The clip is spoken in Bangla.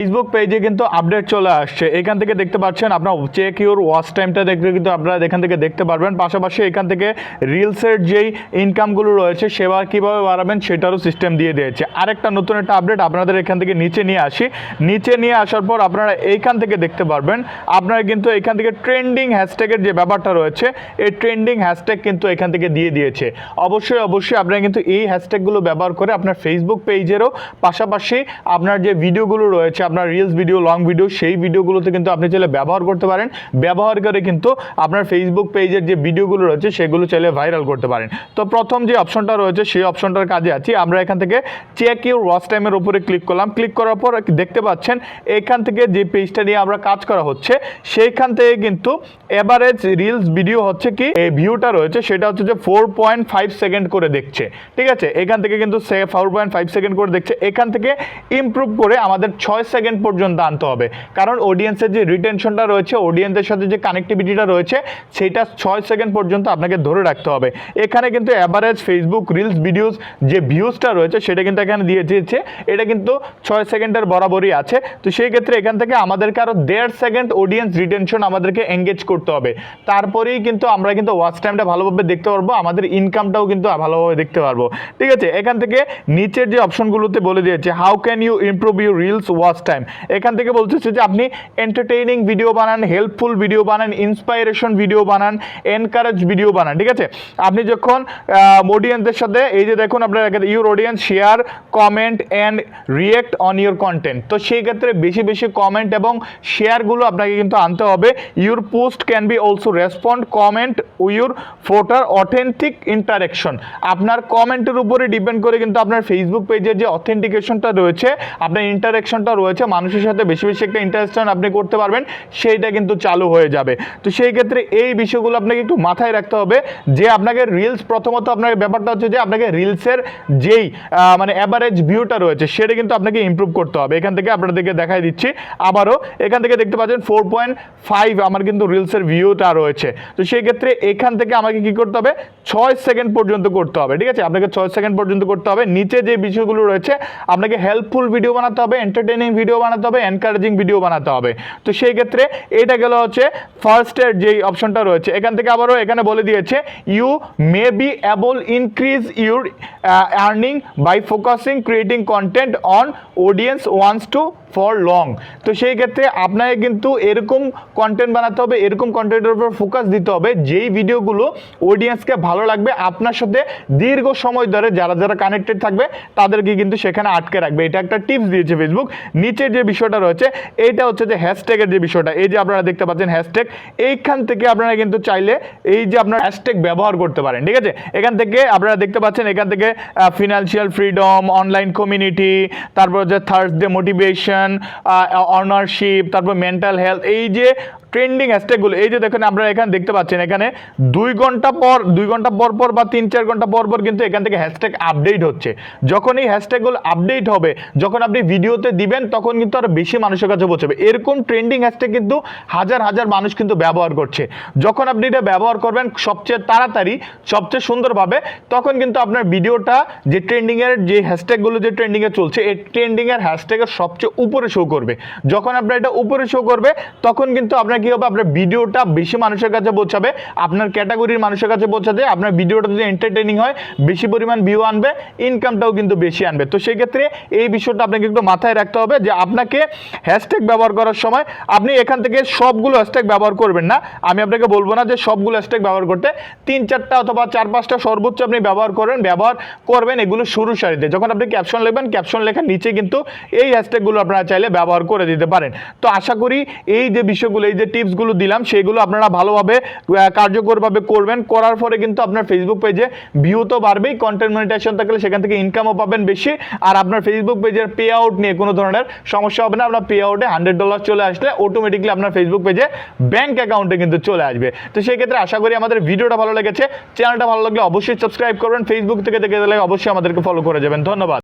ফেসবুক পেজে কিন্তু আপডেট চলে আসছে। এখান থেকে দেখতে পাচ্ছেন আপনার চেক ইউর ওয়াচ টাইমটা দেখলে কিন্তু আপনারা এখান থেকে দেখতে পারবেন। পাশাপাশি এখান থেকে রিলসের যেই ইনকামগুলো রয়েছে সেবা কীভাবে বাড়াবেন সেটারও সিস্টেম দিয়ে দিয়েছে। আরেকটা নতুন একটা আপডেট আপনাদের এখান থেকে নিচে নিয়ে আসি। নিচে নিয়ে আসার পর আপনারা এইখান থেকে দেখতে পারবেন আপনারা কিন্তু এখান থেকে ট্রেন্ডিং হ্যাশট্যাগের যে ব্যাপারটা রয়েছে এই ট্রেন্ডিং হ্যাশট্যাগ কিন্তু এখান থেকে দিয়ে দিয়েছে। অবশ্যই আপনারা কিন্তু এই হ্যাশট্যাগুলো ব্যবহার করে আপনার ফেসবুক পেজেরও পাশাপাশি আপনার যে ভিডিওগুলো রয়েছে আপনার রিলস ভিডিও, লং ভিডিও, সেই ভিডিওগুলোতে কিন্তু আপনি চাইলে ব্যবহার করতে পারেন। ব্যবহার করে কিন্তু আপনার ফেসবুক পেজের যে ভিডিওগুলো রয়েছে সেগুলো চাইলে ভাইরাল করতে পারেন। তো প্রথম যে অপশনটা রয়েছে সেই অপশনটার কাজে আছি। আমরা এখান থেকে চেক ইউর ওয়াচ টাইমের উপরে ক্লিক করলাম। ক্লিক করার পর দেখতে পাচ্ছেন এখান থেকে যে পেজটা নিয়ে আমরা কাজ করা হচ্ছে সেইখান থেকে কিন্তু এভারেজ রিলস ভিডিও হচ্ছে কি এই ভিউটা রয়েছে সেটা হচ্ছে যে 4.5 সেকেন্ড করে দেখছে। ঠিক আছে, এখান থেকে কিন্তু 4.5 সেকেন্ড করে দেখছে। এখান থেকে ইমপ্রুভ করে আমাদের 6 সেকেন্ড পর্যন্ত আনতে হবে, কারণ অডিয়েন্সের যে রিটেনশনটা রয়েছে, অডিয়েন্সের সাথে যে কানেক্টিভিটিটা রয়েছে সেটা 6 সেকেন্ড পর্যন্ত আপনাকে ধরে রাখতে হবে। এখানে কিন্তু অ্যাভারেজ ফেসবুক রিলস ভিডিওস যে ভিউজটা রয়েছে সেটা কিন্তু এখানে দিয়ে দিয়েছে, এটা কিন্তু 6 সেকেন্ডের বরাবরই আছে। তো সেই ক্ষেত্রে এখান থেকে আমাদেরকে আরও 1.5 সেকেন্ড অডিয়েন্স রিটেনশন আমাদেরকে এঙ্গেজ করতে হবে, তারপরেই কিন্তু আমরা কিন্তু ওয়াচ টাইমটা ভালোভাবে দেখতে পারবো, আমাদের ইনকামটাও কিন্তু ভালোভাবে দেখতে পারবো। ঠিক আছে, এখান থেকে নিচের যে অপশনগুলোতে বলে দিয়েছে how can you improve your reels watch time. এখান থেকে বলতেছে যে আপনি এন্টারটেইনিং ভিডিও বানান, হেল্পফুল ভিডিও বানান, ইন্সপাইরেশন ভিডিও বানান, এনকারেজ ভিডিও বানান। ঠিক আছে, আপনি যখন অডিয়েন্সদের সাথে এই যে দেখুন আপনার your audience share, comment and react on your content, তো সেই ক্ষেত্রে বেশি বেশি কমেন্ট এবং শেয়ারগুলো আপনাকে কিন্তু আনতে হবে। Your post can be also respond comment your ফোটার অথেন্টিক ইন্টারেকশন। আপনার কমেন্টের উপরে ডিপেন্ড করে কিন্তু আপনার ফেসবুক পেজের যে অথেন্টিকেশনটা রয়েছে, আপনার ইন্টারেকশনটা রয়েছে, মানুষের সাথে বেশি বেশি একটা ইন্টারেকশন আপনি করতে পারবেন, সেইটা কিন্তু চালু হয়ে যাবে। তো সেই ক্ষেত্রে এই বিষয়গুলো আপনাকে একটু মাথায় রাখতে হবে যে আপনাকে রিলস প্রথমত আপনার ব্যাপারটা হচ্ছে যে আপনাকে রিলসের যেই মানে অ্যাভারেজ ভিউটা রয়েছে সেটা কিন্তু আপনাকে ইমপ্রুভ করতে হবে। এখান থেকে আপনাদেরকে দেখাই দিচ্ছি আবারও, এখান থেকে দেখতে পাচ্ছেন 4.5 আমার কিন্তু রিলসের ভিউটা রয়েছে। তো সেই ক্ষেত্রে এখান থেকে আমাকে কি করতে হবে 6 সেকেন্ড পর্যন্ত করতে হবে। ঠিক আছে, আপনাকে 6 সেকেন্ড পর্যন্ত করতে হবে। নিচে যে বিষয়গুলো রয়েছে আপনাকে হেল্পফুল ভিডিও বানাতে হবে, এন্টারটেইনিং ভিডিও বানাতে হবে, এনকারেজিং ভিডিও বানাতে হবে। তো সেই ক্ষেত্রে এটা গেল হচ্ছে ফার্স্টের যেই অপশনটা রয়েছে। এখান থেকে আবারও এখানে বলে দিয়েছে you may be able increase your earning by focusing creating content on audience wants to for long. তো সেই ক্ষেত্রে আপনাকে কিন্তু এরকম কন্টেন্ট বানাতে হবে, এরকম কন্টেন্টের উপর ফোকাস দিতে হবে যেই ভিডিওগুলো অডিয়েন্সকে ভালো লাগবে, আপনার সাথে দীর্ঘ সময় ধরে যারা যারা কানেক্টেড থাকবে তাদেরকে কিন্তু সেখানে আটকে রাখবে। এটা একটা টিপস দিয়েছে ফেসবুক। নিচের যে বিষয়টা রয়েছে এইটা হচ্ছে যে হ্যাশট্যাগের যে বিষয়টা, এই যে আপনারা দেখতে পাচ্ছেন হ্যাশট্যাগ, এইখান থেকে আপনারা কিন্তু চাইলে এই যে আপনার হ্যাশট্যাগ ব্যবহার করতে পারেন। ঠিক আছে, এখান থেকে আপনারা দেখতে পাচ্ছেন এখান থেকে ফিনান্সিয়াল ফ্রিডম, অনলাইন কমিউনিটি, তারপর হচ্ছে থার্সডে মোটিভেশন, অনারশিপ, তারপর মেন্টাল হেলথ, এই যে ট্রেন্ডিং হ্যাশট্যাগুলো, এই যে দেখেন আপনারা এখানে দেখতে পাচ্ছেন এখানে 2 ঘন্টা পর পর বা 3-4 ঘন্টা পর পর কিন্তু এখান থেকে হ্যাশট্যাগ আপডেট হচ্ছে। যখন এই হ্যাশট্যাগুলো আপডেট হবে, যখন আপনি ভিডিওতে দিবেন তখন কিন্তু আরো বেশি মানুষের কাছে পৌঁছাবে। এরকম ট্রেন্ডিং হ্যাশট্যাগ কিন্তু হাজার হাজার মানুষ কিন্তু ব্যবহার করছে। যখন আপনি এটা ব্যবহার করবেন সবচেয়ে তাড়াতাড়ি, সবচেয়ে সুন্দরভাবে, তখন কিন্তু আপনার ভিডিওটা যে ট্রেন্ডিংয়ের যে হ্যাশট্যাগুলো যে ট্রেন্ডিংয়ে চলছে এই ট্রেন্ডিংয়ের হ্যাশট্যাগের সবচেয়ে উপরে শো করবে। যখন আপনার এটা উপরে শো করবে তখন কিন্তু আপনার কি হবে, আপনার ভিডিওটা বেশি মানুষের কাছে পৌঁছাবে, আপনার ক্যাটাগরির মানুষের কাছে পৌঁছাবে, আপনার ভিডিওটা যদি এন্টারটেইনিং হয় বেশি পরিমাণ ভিউ আনবে, ইনকামটাও কিন্তু বেশি আনবে। তো সেই ক্ষেত্রে এই বিষয়টা আপনাকে একটু মাথায় রাখতে হবে যে আপনাকে হ্যাশট্যাগ ব্যবহার করার সময় আপনি এখান থেকে সবগুলো হ্যাশট্যাগ ব্যবহার করবেন না। আমি আপনাকে বলবো না যে সবগুলো হ্যাশট্যাগ ব্যবহার করতে, 3-4টা অথবা 4-5টা সর্বোচ্চ আপনি ব্যবহার করবেন এগুলো শুরু সারিতে। যখন আপনি ক্যাপশন লিখবেন, ক্যাপশন লেখার নিচে কিন্তু এই হ্যাশট্যাগুলো আপনারা চাইলে ব্যবহার করে দিতে পারেন। তো আশা করি এই যে বিষয়গুলো, এই যে টিপসগুলো দিলাম সেগুলো আপনারা ভালোভাবে কার্যকরভাবে করবেন। করার পরে কিন্তু আপনার ফেসবুক পেজে ভিউ তো বাড়বেই, কন্টেন্ট মনিটাইজেশন থাকলে সেখান থেকে ইনকামও পাবেন বেশি, আর আপনার ফেসবুক পেজের পে আউট নিয়ে কোনো ধরনের সমস্যা হবে না। আপনার পে আউটে $100 চলে আসলে অটোমেটিকলি আপনার ফেসবুক পেজে ব্যাংক অ্যাকাউন্টে কিন্তু চলে আসবে। তো সেই ক্ষেত্রে আশা করি আমাদের ভিডিওটা ভালো লেগেছে। চ্যানেলটা ভালো লাগলে অবশ্যই সাবস্ক্রাইব করবেন, ফেসবুক থেকে দেখে দিলে অবশ্যই আমাদেরকে ফলো করে যাবেন। ধন্যবাদ।